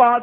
5,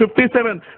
57,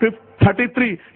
33,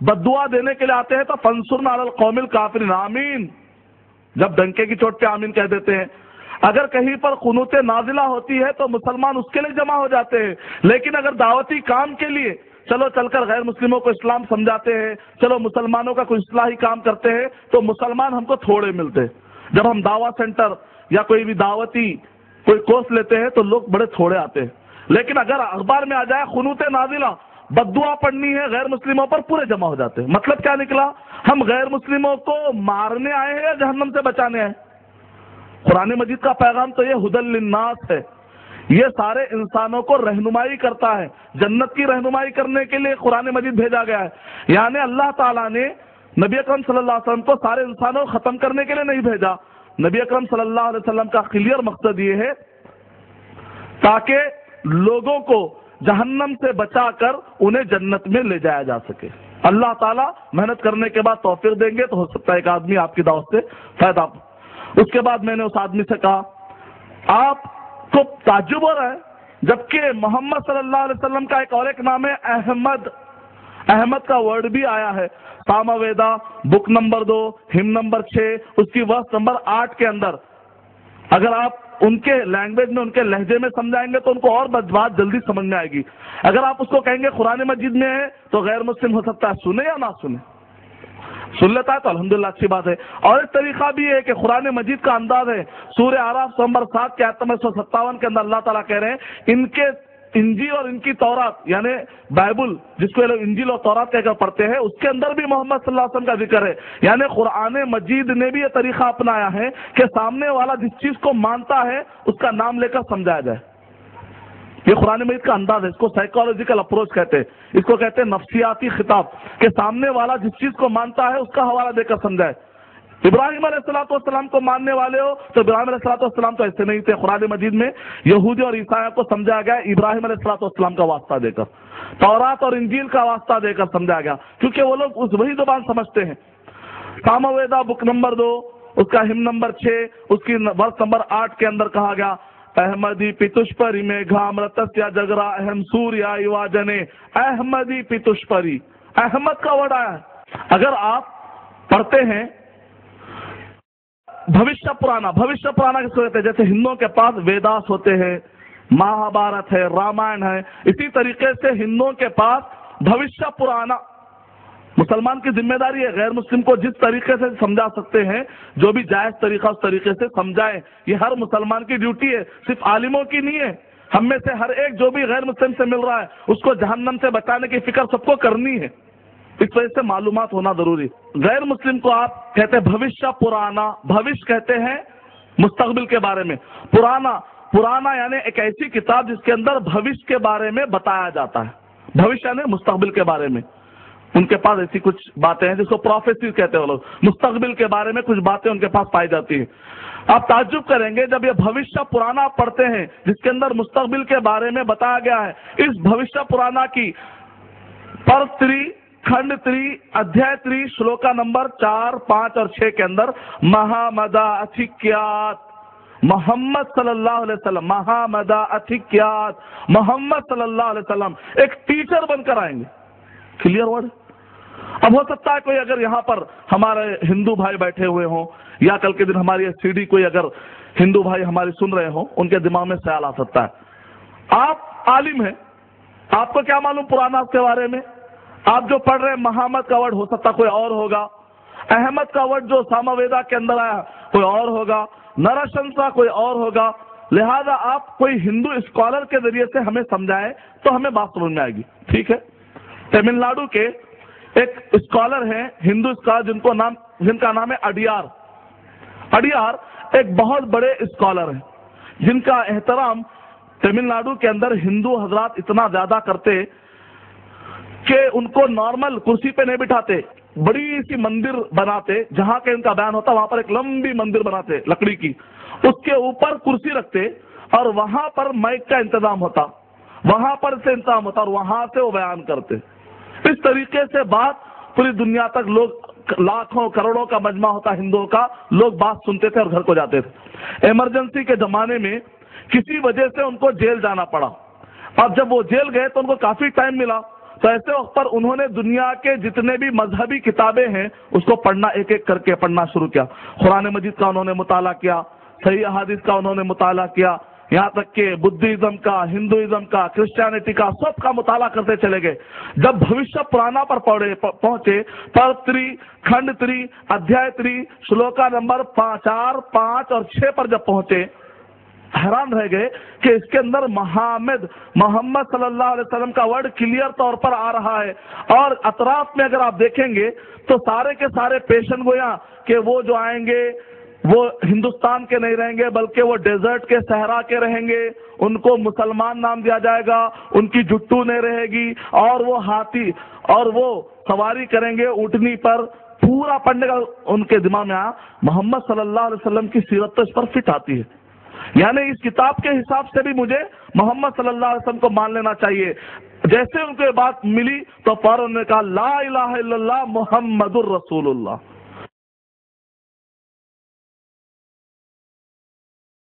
بددعا دینے کے لیے آتے ہیں تو فانصرنا علی القوم الکافرین، آمین، جب ڈنکے کی چوٹ پہ آمین کہہ دیتے ہیں۔ اگر کہیں پر قنوت نازلہ ہوتی ہے تو مسلمان اس کے لیے جمع ہو جاتے ہیں، لیکن اگر دعوتی کام کے لیے چلو چل کر غیر مسلموں کو اسلام سمجھاتے ہیں، چلو مسلمانوں کا کوئی اصلاحی کام کرتے ہیں، تو مسلمان ہم کو تھوڑے ملتے ہیں۔ جب ہم دعویٰ سینٹر یا کوئی بھی دعوتی کوئی کورس لیتے ہیں تو لوگ بڑے تھوڑے آتے ہیں، لیکن اگر اخبار میں آ جائے قنوت نازلہ، بددعا پڑھنی ہے غیر مسلموں پر، پورے جمع ہو جاتے ہیں۔ مطلب کیا نکلا؟ ہم غیر مسلموں کو مارنے آئے ہیں یا جہنم سے بچانے آئے؟ قرآن مجید کا پیغام تو یہ ہدی للناس ہے، یہ سارے انسانوں کو رہنمائی کرتا ہے، جنت کی رہنمائی کرنے کے لیے قرآن مجید بھیجا گیا ہے۔ یعنی اللہ تعالیٰ نے نبی اکرم صلی اللہ علیہ وسلم کو سارے انسانوں کو ختم کرنے کے لیے نہیں بھیجا۔ نبی اکرم صلی اللہ علیہ وسلم کا کلیئر مقصد یہ ہے تاکہ لوگوں کو جہنم سے بچا کر انہیں جنت میں لے جایا جا سکے۔ اللہ تعالیٰ محنت کرنے کے بعد توفیق دیں گے تو ہو سکتا ہے ایک آدمی آپ کی دعوت سے فائدہ۔ اس کے بعد میں نے اس آدمی سے کہا آپ کو تعجب ہو رہا ہے جبکہ محمد صلی اللہ علیہ وسلم کا ایک نام ہے احمد، احمد کا ورڈ بھی آیا ہے سامہ ویدا بک نمبر 2 ہم نمبر 6 اس کی ورس نمبر 8 کے اندر۔ اگر آپ ان کے لینگویج میں ان کے لہجے میں سمجھائیں گے تو ان کو اور بات جلدی سمجھ میں آئے گی۔ اگر آپ اس کو کہیں گے قرآن مجید میں ہے تو غیر مسلم ہو سکتا ہے سنے یا نہ سنے، سن لیتا ہے تو الحمدللہ اچھی بات ہے۔ اور ایک طریقہ بھی ہے کہ قرآن مجید کا انداز ہے، سورہ اعراف نمبر 7 کے آیت نمبر 157 کے اندر اللہ تعالیٰ کہہ رہے ہیں ان کے انجیل اور ان کی تورات یعنی بائبل جس کو لوگ انجیل اور تورات کہہ کر پڑھتے ہیں اس کے اندر بھی محمد صلی اللہ علیہ وسلم کا ذکر ہے۔ یعنی قرآن مجید نے بھی یہ طریقہ اپنایا ہے کہ سامنے والا جس چیز کو مانتا ہے اس کا نام لے کر سمجھایا جائے۔ یہ قرآن مجید کا انداز ہے، اس کو سائیکالوجیکل اپروچ کہتے ہیں، اس کو کہتے ہیں نفسیاتی خطاب، کہ سامنے والا جس چیز کو مانتا ہے اس کا حوالہ دے کر سمجھائے۔ ابراہیم علیہ السلام کو ماننے والے ہو تو ابراہیم علیہ السلام تو ایسے نہیں تھے، قرآن مجید میں یہودی اور عیسائیوں کو سمجھایا گیا ابراہیم علیہ السلام کا واسطہ دے کر، تورات اور انجیل کا واسطہ دے کر سمجھایا گیا کیونکہ وہ لوگ وہی زبان سمجھتے ہیں۔ سامہ ویدا بک نمبر 2 اس کا ہم نمبر 6 اس کی ورس نمبر 8 کے اندر کہا گیا احمدی پتشپری میں گھامرتسیا جگرا اہم سوریا یواجنے، احمدی پتشپری، احمد کا ورڈ آیا ہے۔ اگر آپ پڑھتے ہیں بھوشیہ پرانا کس کو کہتے ہیں؟ جیسے ہندوؤں کے پاس ویداس ہوتے ہیں، مہابھارت ہے، رامائن ہے، اسی طریقے سے ہندوؤں کے پاس بھوشیہ پرانا۔ مسلمان کی ذمہ داری ہے غیر مسلم کو جس طریقے سے سمجھا سکتے ہیں، جو بھی جائز طریقہ اس طریقے سے سمجھائیں، یہ ہر مسلمان کی ڈیوٹی ہے، صرف عالموں کی نہیں ہے۔ ہم میں سے ہر ایک جو بھی غیر مسلم سے مل رہا ہے اس کو جہنم سے بچانے کی فکر سب کو کرنی ہے، اس وجہ سے معلومات ہونا ضروری۔ غیر مسلم کو آپ کہتے ہیں بھوشیہ پرانا، بھوش کہتے ہیں مستقبل کے بارے میں، پرانا یعنی ایک ایسی کتاب جس کے اندر بھوش کے بارے میں بتایا جاتا ہے، بھوش یعنی مستقبل کے بارے میں۔ ان کے پاس ایسی کچھ باتیں ہیں جس کو پروفیسی کہتے ہیں، وہ لوگ مستقبل کے بارے میں کچھ باتیں ان کے پاس پائی جاتی ہیں۔ آپ تعجب کریں گے جب یہ بھوشیہ پرانا پڑھتے ہیں جس کے اندر مستقبل کے بارے میں بتایا گیا ہے، اس بھوشیہ پرانا کی پرت 3 کھنڈ 3 ادھیائے 3 شلوکا نمبر 4 5 اور 6 کے اندر مہامدا اتھکیات محمد صلی اللہ علیہ وسلم، مہامدا اتھکیات محمد صلی اللہ علیہ وسلم ایک ٹیچر بن کر آئیں گے۔ Clear word. اب ہو سکتا ہے کوئی اگر یہاں پر ہمارے ہندو بھائی بیٹھے ہوئے ہوں یا کل کے دن ہماری سی ڈی کوئی اگر ہندو بھائی ہماری سن رہے ہوں، ان کے دماغ میں خیال آ سکتا ہے آپ عالم ہیں، آپ کو کیا معلوم پرانا کے بارے میں؟ آپ جو پڑھ رہے ہیں محمد کا ورڈ ہو سکتا کوئی اور ہوگا، احمد کا ورڈ جو سامہ ویدا کے اندر آیا کوئی اور ہوگا، نرشنسا کوئی اور ہوگا۔ لہذا آپ کوئی ہندو اسکالر کے ذریعے سے ہمیں سمجھائیں تو ہمیں بات سمجھ میں آئے گی، ٹھیک ہے؟ تمل ناڈو کے ایک اسکالر ہیں ہندو اسکالر جن کا نام ہے اڈیار ایک بہت بڑے اسکالر ہیں جن کا احترام تمل ناڈو کے اندر ہندو حضرات اتنا زیادہ کرتے کہ ان کو نارمل کرسی پہ نہیں بٹھاتے، بڑی سی مندر بناتے، جہاں کہ ان کا بیان ہوتا وہاں پر ایک لمبی مندر بناتے لکڑی کی، اس کے اوپر کرسی رکھتے اور وہاں پر مائک کا انتظام ہوتا، وہاں پر سے انتظام ہوتا اور وہاں سے وہ بیان کرتے۔ اس طریقے سے بات پوری دنیا تک لوگ لاکھوں کروڑوں کا مجمع ہوتا ہندوؤں کا، لوگ بات سنتے تھے اور گھر کو جاتے تھے۔ ایمرجنسی کے زمانے میں کسی وجہ سے ان کو جیل جانا پڑا، اب جب وہ جیل گئے تو ان کو کافی ٹائم ملا تو ایسے وقت پر انہوں نے دنیا کے جتنے بھی مذہبی کتابیں ہیں اس کو پڑھنا، ایک ایک کر کے پڑھنا شروع کیا۔ قرآن مجید کا انہوں نے مطالعہ کیا، صحیح احادیث کا انہوں نے مطالعہ کیا، یہاں تک کہ بدھزم کا، ہندوازم کا، کرسچینٹی کا، سب کا مطالعہ کرتے چلے گئے۔ جب بھوشیہ پرانا پر پہنچے، پرب 3 کھنڈ 3 ادھیائے 3 شلوکا نمبر 4 5 اور 6 پر جب پہنچے، حیران رہ گئے کہ اس کے اندر محمد صلی اللہ علیہ وسلم کا ورڈ کلیئر طور پر آ رہا ہے، اور اطراف میں اگر آپ دیکھیں گے تو سارے کے سارے پیشن گویا کہ وہ جو آئیں گے وہ ہندوستان کے نہیں رہیں گے، بلکہ وہ ڈیزرٹ کے صحرا کے رہیں گے، ان کو مسلمان نام دیا جائے گا، ان کی جٹو نہیں رہے گی، اور وہ ہاتھی اور وہ سواری کریں گے اونٹنی پر۔ پورا پڑھنے کا ان کے دماغ میں آیا، محمد صلی اللہ علیہ وسلم کی سیرت تو اس پر فٹ آتی ہے، یعنی اس کتاب کے حساب سے بھی مجھے محمد صلی اللہ علیہ وسلم کو مان لینا چاہیے۔ جیسے ان کو یہ بات ملی تو فوراً انہوں نے کہا لا الہ الا اللہ محمد الرسول اللہ۔